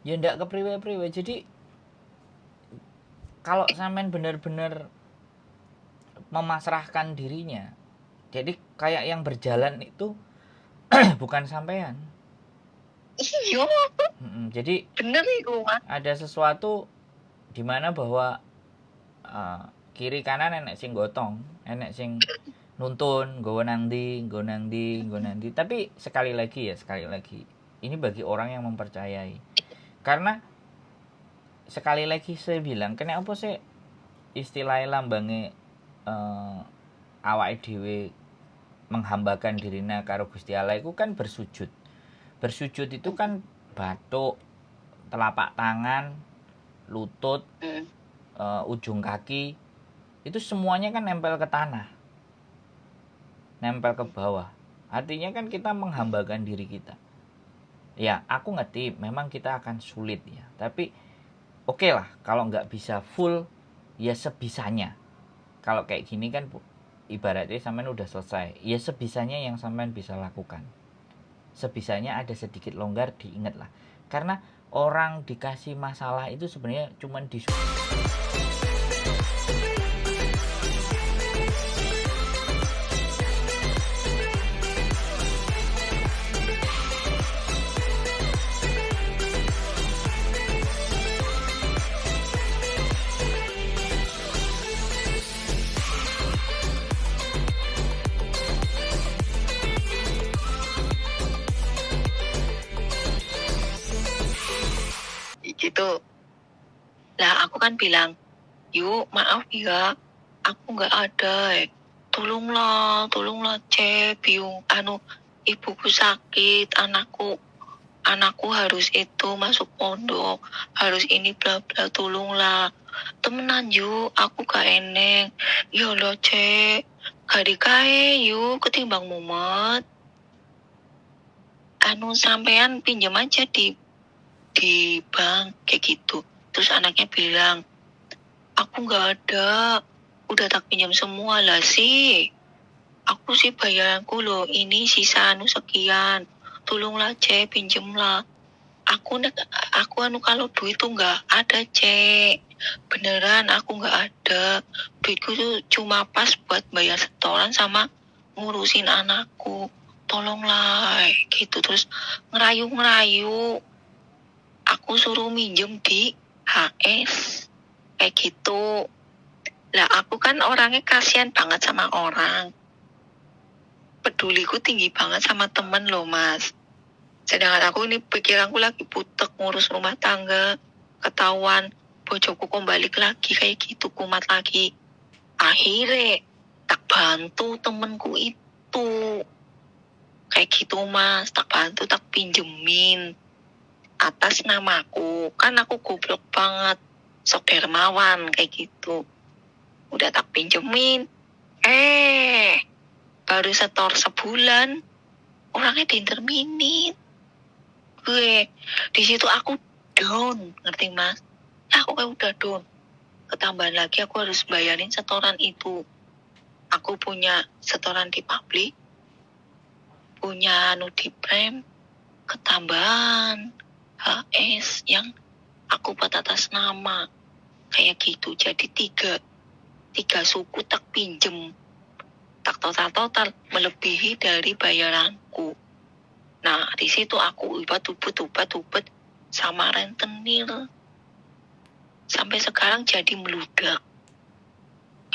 Ya ndak kepriwe-priwe. Jadi kalau sampean bener-bener memasrahkan dirinya, jadi kayak yang berjalan itu bukan sampean. Iya, Jadi bener itu Mas. ada sesuatu di mana bahwa kiri kanan enek sing gotong, enek sing nuntun, nggowo nang ndi, nggo nang ndi, nggo nang ndi. Tapi sekali lagi, ini bagi orang yang mempercayai. Karena sekali lagi saya bilang, kenapa sih istilahnya lambange awake dhewe menghambakan dirina karo Gusti Allah itu kan bersujud. Bersujud itu kan batuk, telapak tangan, lutut, ujung kaki, itu semuanya kan nempel ke tanah, nempel ke bawah. Artinya kan kita menghambakan diri kita. Ya, aku ngerti memang kita akan sulit ya. Tapi oke lah, kalau nggak bisa full, ya sebisanya. Kalau kayak gini kan ibaratnya sampean udah selesai. Ya sebisanya yang sampean bisa lakukan. Sebisanya ada sedikit longgar, diingat lah. Karena orang dikasih masalah itu sebenarnya cuman gitu. Lah aku kan bilang, yuk maaf ya, aku nggak ada. Tolonglah, cek, biung, ibuku sakit, anakku harus itu masuk pondok, harus ini bla bla, tolonglah. Temenan yuk, aku gak eneng. Ya lo cek, gak dikae yuk ketimbang mumet. Sampean pinjam aja di bank kayak gitu. Terus anaknya bilang, aku nggak ada, udah tak pinjam semua lah sih. Aku sih bayaranku loh, ini sisa sekian. Tolonglah cek, pinjemlah. Aku kalau duit tuh nggak ada cek. Beneran aku nggak ada. Duitku tuh cuma pas buat bayar setoran sama ngurusin anakku. Tolonglah gitu. Terus ngerayu. Aku suruh minjem di HS kayak gitu. Lah aku kan orangnya kasihan banget sama orang, peduliku tinggi banget sama temen loh Mas. Sedangkan aku ini pikiranku lagi butek ngurus rumah tangga, ketahuan bojoku kok balik lagi kayak gitu, kumat lagi. Akhirnya tak bantu temenku itu kayak gitu Mas, tak bantu, tak pinjemin atas namaku. Kan aku goblok banget, sok dermawan kayak gitu. Udah tak pinjemin, baru setor sebulan orangnya diinterminin. Gue di situ aku down, ngerti Mas? Aku kayak udah down. Ketambahan lagi aku harus bayarin setoran itu. Aku punya setoran di publik, punya di prem, ketambahan HS yang aku buat atas nama kayak gitu. Jadi tiga suku tak pinjem, tak total melebihi dari bayaranku. Nah di situ aku ubet sama rentenir sampai sekarang jadi meludak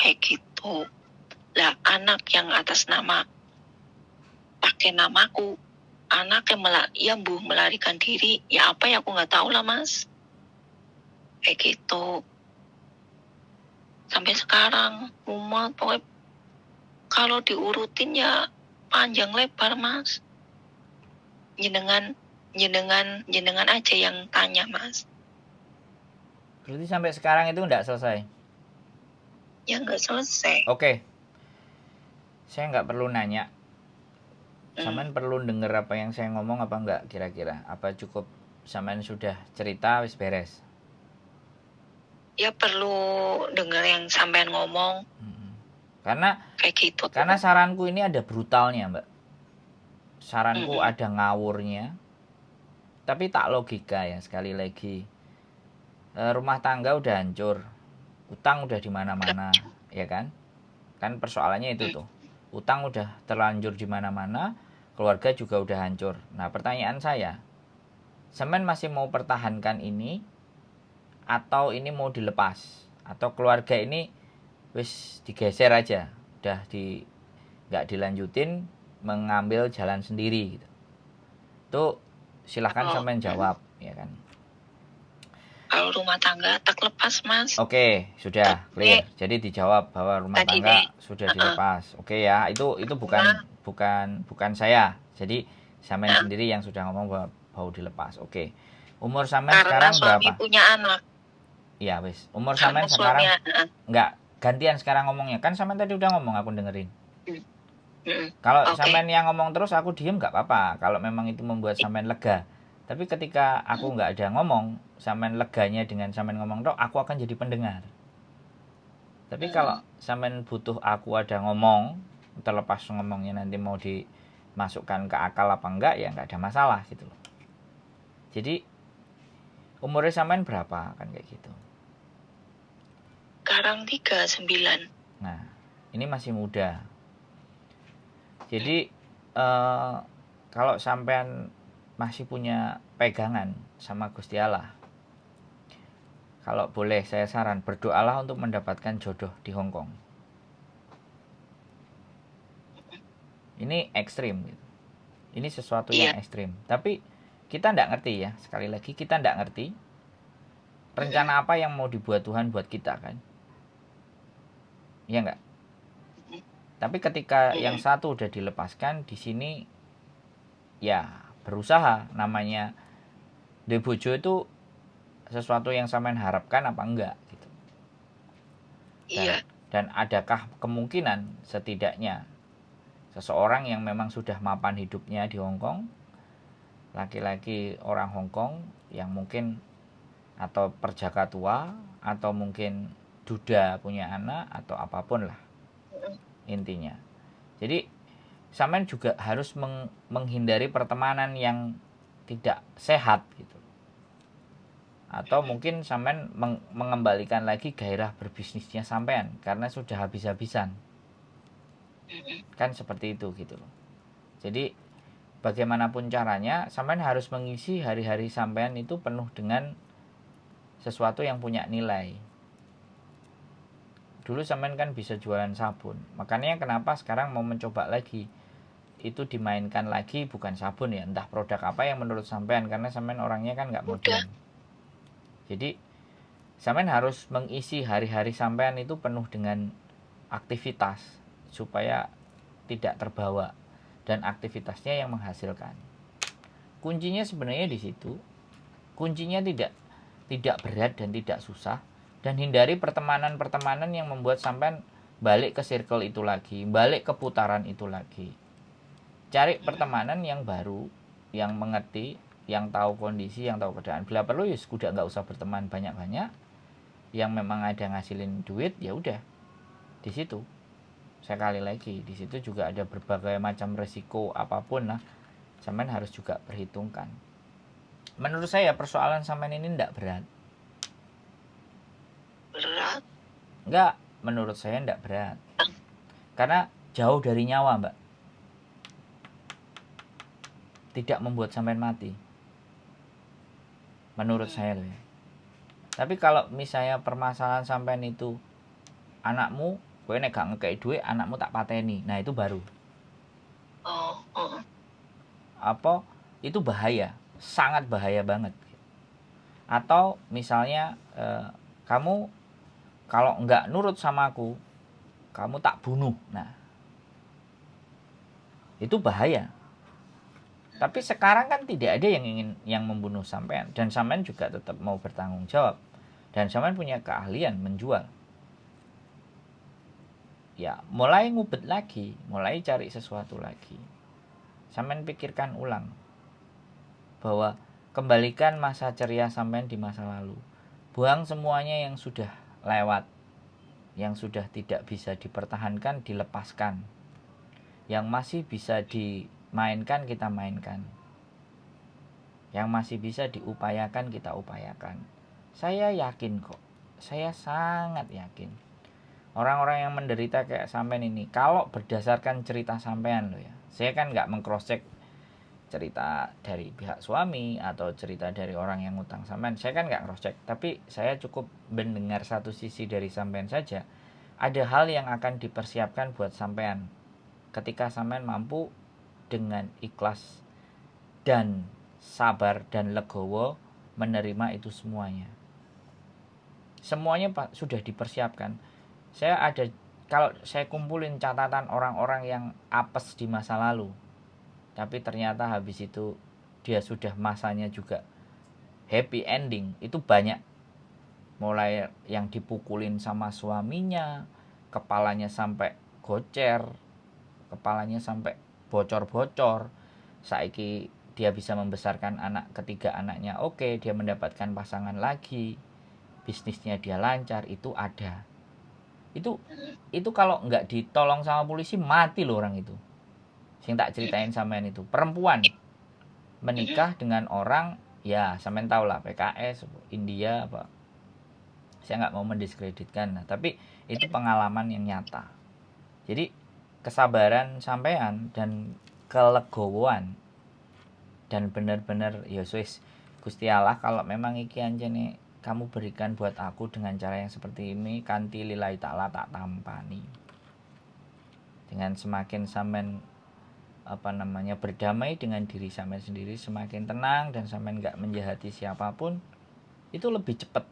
kayak gitu. Lah anak yang atas nama pakai namaku, anak yang melarikan diri, ya apa ya aku nggak tahu lah Mas, kayak gitu. Sampai sekarang umat pokoknya kalau diurutin ya panjang lebar Mas. Jenengan aja yang tanya Mas. berarti sampai sekarang itu nggak selesai. Ya nggak selesai. Oke. Saya nggak perlu nanya. Sampean perlu denger apa yang saya ngomong apa enggak kira-kira? Apa cukup sampean sudah cerita wis beres? Ya perlu denger yang sampean ngomong. Karena kayak gitu. Karena saranku ini ada brutalnya, Mbak. Saranku ada ngawurnya. Tapi tak logika ya, sekali lagi. Rumah tangga udah hancur, utang udah di mana-mana, ya kan? Kan persoalannya itu tuh. Utang udah terlanjur di mana-mana, keluarga juga udah hancur. Nah, pertanyaan saya, semen masih mau pertahankan ini atau ini mau dilepas? Atau keluarga ini wis digeser aja, udah nggak dilanjutin, mengambil jalan sendiri gitu. Itu silahkan semen jawab, ya kan? Kalau rumah tangga tak lepas, Mas. Oke, sudah clear. Jadi dijawab bahwa rumah Tadi tangga nih, sudah dilepas. Oke ya, itu bukan saya. Jadi Samen sendiri yang sudah ngomong bahwa bau dilepas. Oke. Umur Samen karena sekarang suami berapa? punya anak. Iya, wis. Umur Karena Samen sekarang suami enggak gantian sekarang ngomongnya. Kan Samen tadi udah ngomong, aku dengerin. Mm-mm. Kalau Oke. Samen yang ngomong terus aku diem nggak apa-apa. Kalau memang itu membuat Samen lega. Tapi ketika aku nggak ada ngomong, Samen leganya dengan Samen ngomong tok, aku akan jadi pendengar. Tapi kalau Samen butuh aku ada ngomong, terlepas ngomongnya nanti mau dimasukkan ke akal apa enggak, ya nggak ada masalah gitu loh. Jadi umurnya Samen berapa kan kayak gitu. Sekarang 39. Nah, ini masih muda. Jadi kalau sampean masih punya pegangan sama Gusti Allah, kalau boleh saya saran, berdoalah untuk mendapatkan jodoh di Hong Kong. Ini ekstrim gitu. Ini sesuatu yang ekstrim. Tapi kita tidak ngerti ya. Sekali lagi kita tidak ngerti rencana apa yang mau dibuat Tuhan buat kita kan. Iya enggak? Tapi ketika yang satu udah dilepaskan, di sini ya berusaha, namanya de bojo itu sesuatu yang sampean harapkan apa enggak gitu. Dan adakah kemungkinan setidaknya seseorang yang memang sudah mapan hidupnya di Hong Kong, laki-laki orang Hong Kong yang mungkin atau perjaka tua atau mungkin duda punya anak atau apapun lah intinya. Jadi sampean juga harus menghindari pertemanan yang tidak sehat gitu. Atau mungkin sampean mengembalikan lagi gairah berbisnisnya sampean karena sudah habis-habisan. Kan seperti itu gitu loh. Jadi bagaimanapun caranya sampean harus mengisi hari-hari sampean itu penuh dengan sesuatu yang punya nilai. Dulu sampean kan bisa jualan sabun. Makanya kenapa sekarang mau mencoba lagi. Itu dimainkan lagi bukan sabun ya, entah produk apa yang menurut sampean, karena sampean orangnya kan nggak modern. Jadi sampean harus mengisi hari-hari sampean itu penuh dengan aktivitas supaya tidak terbawa dan aktivitasnya yang menghasilkan. Kuncinya sebenarnya di situ. Kuncinya tidak berat dan tidak susah, dan hindari pertemanan-pertemanan yang membuat sampean balik ke circle itu lagi, balik ke putaran itu lagi. Cari pertemanan yang baru, yang mengerti, yang tahu kondisi, yang tahu keadaan. Bila perlu ya sudah nggak usah berteman banyak-banyak. Yang memang ada ngasilin duit, ya udah di situ. Sekali lagi, di situ juga ada berbagai macam resiko apapun lah. Sampean harus juga perhitungkan. Menurut saya persoalan sampean ini tidak berat. Berat? Enggak, menurut saya tidak berat. Karena jauh dari nyawa, Mbak. Tidak membuat sampean mati. Menurut saya loh ya. Tapi kalau misalnya permasalahan sampean itu anakmu, kowe nek gak ngekei duit, anakmu tak pateni. Nah, itu baru. Apa? Itu bahaya, sangat bahaya banget. Atau misalnya kamu kalau nggak nurut sama aku, kamu tak bunuh. Nah, itu bahaya. Tapi sekarang kan tidak ada yang ingin yang membunuh sampean, dan sampean juga tetap mau bertanggung jawab, dan sampean punya keahlian menjual. Ya, mulai ngubet lagi, mulai cari sesuatu lagi. Sampean pikirkan ulang bahwa kembalikan masa ceria sampean di masa lalu. Buang semuanya yang sudah lewat, yang sudah tidak bisa dipertahankan, dilepaskan. Yang masih bisa dimainkan, kita mainkan. Yang masih bisa diupayakan kita upayakan. Saya yakin kok. Saya sangat yakin. Orang-orang yang menderita kayak sampean ini, kalau berdasarkan cerita sampean loh ya. Saya kan nggak meng-cross check cerita dari pihak suami atau cerita dari orang yang ngutang sampean. Saya kan nggak cross check, tapi saya cukup mendengar satu sisi dari sampean saja. Ada hal yang akan dipersiapkan buat sampean ketika sampean mampu dengan ikhlas dan sabar dan legowo menerima itu semuanya. Semuanya sudah dipersiapkan. Kalau saya kumpulin catatan orang-orang yang apes di masa lalu, tapi ternyata habis itu dia sudah masanya juga happy ending, itu banyak. Mulai yang dipukulin sama suaminya, kepalanya sampai gocer, kepalanya sampai bocor-bocor, saiki dia bisa membesarkan anak ketiga anaknya, oke, dia mendapatkan pasangan lagi, bisnisnya dia lancar, itu ada. Itu kalau nggak ditolong sama polisi mati loh orang itu. Sing tak ceritain sampean itu, perempuan menikah dengan orang, ya sampean tahu lah, PKS, India apa. Saya nggak mau mendiskreditkan, tapi itu pengalaman yang nyata. Jadi kesabaran sampean dan kelegowoan dan benar-benar ya wis Gusti Allah, kalau memang iki anjene kamu berikan buat aku dengan cara yang seperti ini, kanti lillahi ta'ala tak tampani. Dengan semakin sampean berdamai dengan diri sampean sendiri, semakin tenang dan sampean nggak menjahati siapapun, itu lebih cepat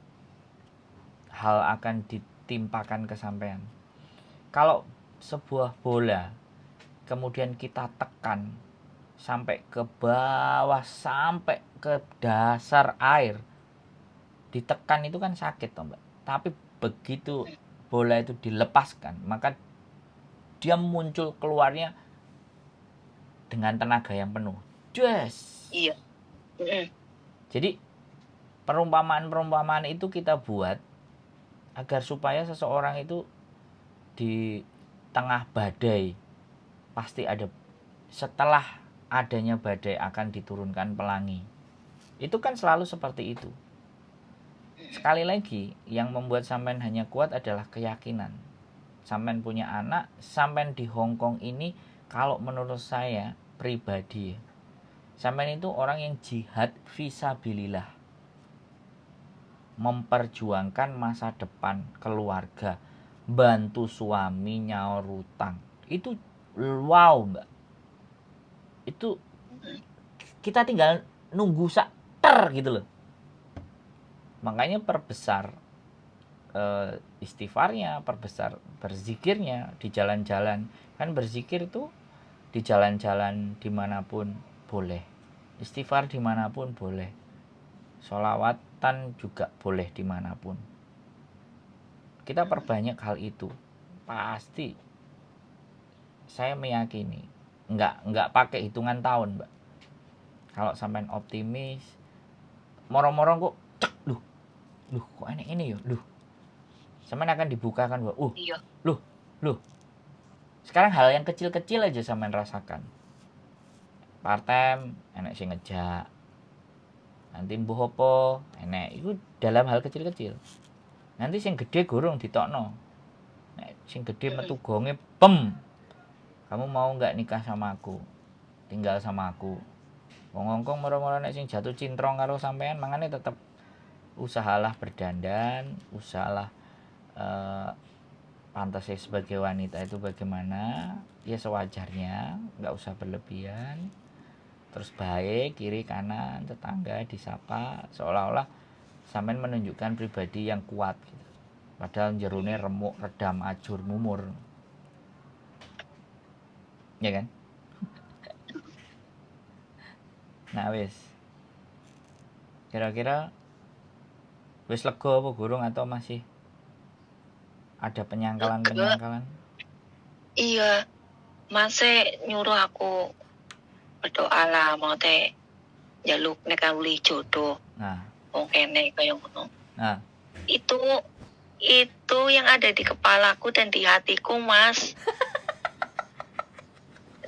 hal akan ditimpakan ke sampean. Kalau sebuah bola kemudian kita tekan sampai ke bawah, sampai ke dasar air, ditekan itu kan sakit toh Mbak. Tapi begitu bola itu dilepaskan, maka dia muncul keluarnya dengan tenaga yang penuh. Yes. Iya. Jadi perumpamaan-perumpamaan itu kita buat agar supaya seseorang itu di tengah badai pasti ada, setelah adanya badai akan diturunkan pelangi. Itu kan selalu seperti itu. Sekali lagi, yang membuat sampean hanya kuat adalah keyakinan. Sampean punya anak, sampean di Hongkong ini, kalau menurut saya pribadi, sampean itu orang yang jihad fisabilillah, memperjuangkan masa depan keluarga, bantu suami nyaur utang. Itu wow Mbak. Itu kita tinggal nunggu gitu loh. Makanya perbesar istighfarnya, perbesar berzikirnya di jalan-jalan. Kan berzikir itu di jalan-jalan dimanapun boleh, istighfar dimanapun boleh, sholawatan juga boleh dimanapun. Kita perbanyak hal itu, pasti saya meyakini nggak pakai hitungan tahun Mbak. Kalau sampean optimis, moro-moro kok kok enak ini ya, sampean akan dibukakan bahwa Iya. Sekarang hal yang kecil-kecil aja sampean rasakan. Partem enek sing ngejak, nanti mbuh apa enek, itu dalam hal kecil-kecil. Nanti sing gede gorong ditokno, nek sing gede metu gonge pem, kamu mau nggak nikah sama aku, tinggal sama aku. Wong-wong moro-moro nek sing jatuh cintrong karo sampean, mangane tetep usahalah berdandan, usahalah pantasnya sebagai wanita itu bagaimana, ya sewajarnya, nggak usah berlebihan. Terus baik, kiri kanan tetangga disapa, seolah-olah sampean menunjukkan pribadi yang kuat gitu. Padahal jerone remuk, redam, ajur, mumur. Ya kan? Nah wis. Kira-kira wis lega apa gurung atau masih ada penyangkalan-penyangkalan? Iya, Masnya nyuruh aku berdoa lah, mau teh jaluk nek kawuli jodoh. Nah, Wong kene kaya ngono. nah, Itu yang ada di kepalaku dan di hatiku, Mas.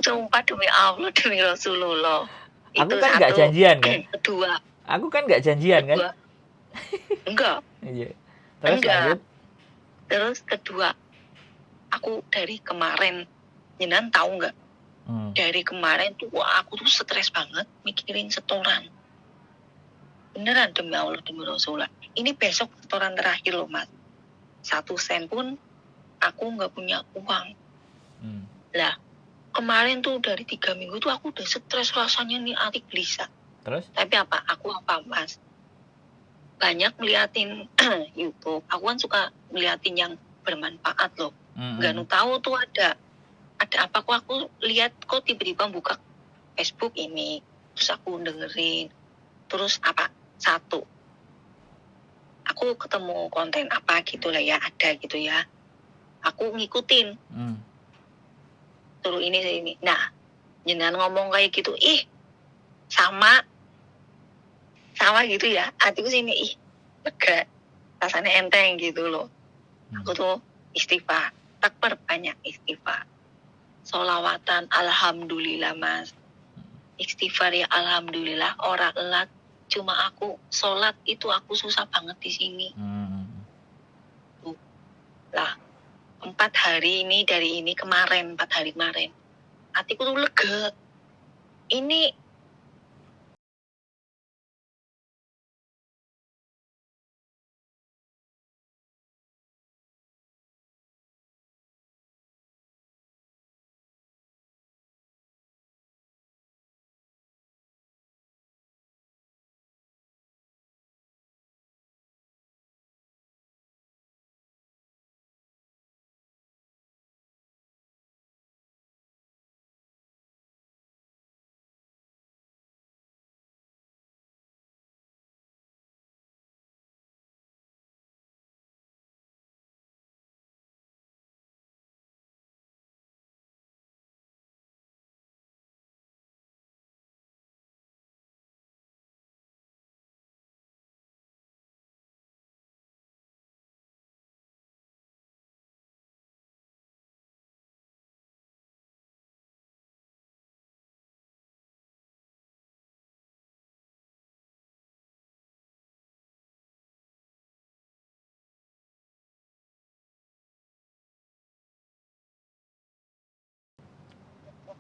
Sumpah demi Allah, demi Rasulullah. Aku Itu kan nggak satu. janjian kan? Kedua, Aku kan nggak janjian kan? kedua, enggak, Iya. Terus enggak. lanjut. Terus kedua, aku dari kemarin, jenengan tahu nggak? Dari kemarin tuh wah, aku tuh stres banget mikirin setoran. Beneran demi Allah demi Rasulullah. Ini besok setoran terakhir loh mas. 1 sen pun aku nggak punya uang. Lah kemarin tuh dari 3 minggu tuh aku udah stres rasanya nih, hati gelisah. Terus? Tapi aku apa mas? Banyak ngeliatin YouTube. Aku kan suka ngeliatin yang bermanfaat loh. Nggak tahu tuh ada apa kok, aku lihat kok tiba-tiba buka Facebook ini, terus aku dengerin, terus apa, satu aku ketemu konten apa gitu lah ya, ada gitu ya, aku ngikutin terus ini. Nah jenengan ngomong kayak gitu, sama gitu ya, hatiku sini lega, rasanya enteng gitu loh. Aku tuh istighfar, tak perbanyak istighfar, sholawatan, alhamdulillah mas, istighfar ya alhamdulillah. Orang elat cuma aku sholat itu aku susah banget di sini. Lah 4 hari ini, dari ini kemarin 4 hari kemarin hatiku tuh lega. Ini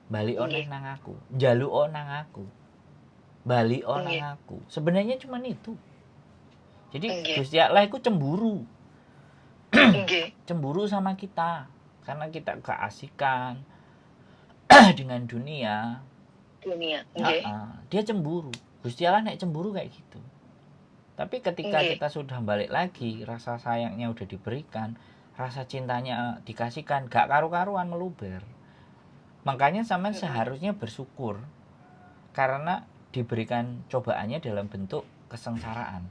balik nang aku, jaluk nang aku, balik nang aku. Sebenarnya cuma itu. Jadi Gusti Allah itu cemburu. Cemburu sama kita karena kita keasikan dengan dunia. Dia cemburu. Gusti Allah nek cemburu kayak gitu. Tapi ketika kita sudah balik lagi, rasa sayangnya udah diberikan, rasa cintanya dikasihkan, gak karu-karuan meluber. Makanya sampean seharusnya bersyukur karena diberikan cobaannya dalam bentuk kesengsaraan.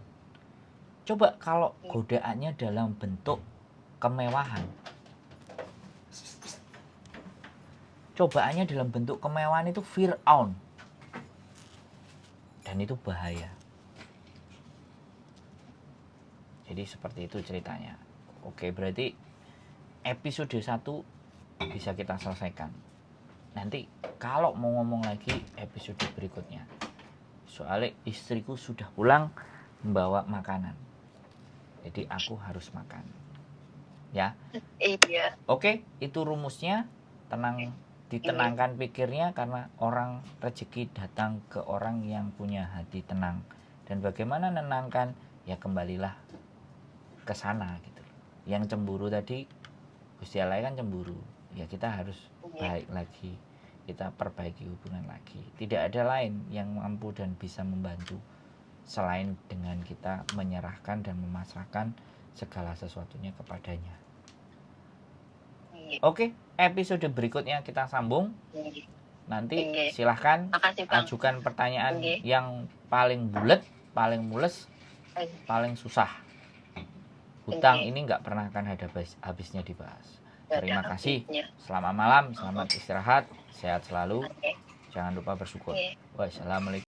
Coba kalau godaannya dalam bentuk kemewahan. Cobaannya dalam bentuk kemewahan itu Fir'aun. Dan itu bahaya. Jadi seperti itu ceritanya. Oke, berarti episode 1 bisa kita selesaikan. Nanti kalau mau ngomong lagi episode berikutnya. Soalnya istriku sudah pulang membawa makanan. Jadi aku harus makan. Ya. Iya. Oke, itu rumusnya. Ditenangkan pikirnya karena orang rezeki datang ke orang yang punya hati tenang. Dan bagaimana menenangkan? Ya kembalilah ke sana gitu. Yang cemburu tadi, Gusti Allah kan cemburu. Ya kita harus baik lagi. Kita perbaiki hubungan lagi. Tidak ada lain yang mampu dan bisa membantu selain dengan kita menyerahkan dan memasrahkan segala sesuatunya kepadanya. Oke, episode berikutnya kita sambung. Nanti silahkan ajukan pertanyaan yang paling bulet, paling mules, paling susah. Hutang ini nggak pernah akan ada habisnya dibahas. Terima kasih. Selamat malam, selamat istirahat, sehat selalu. Jangan lupa bersyukur. Wassalamualaikum.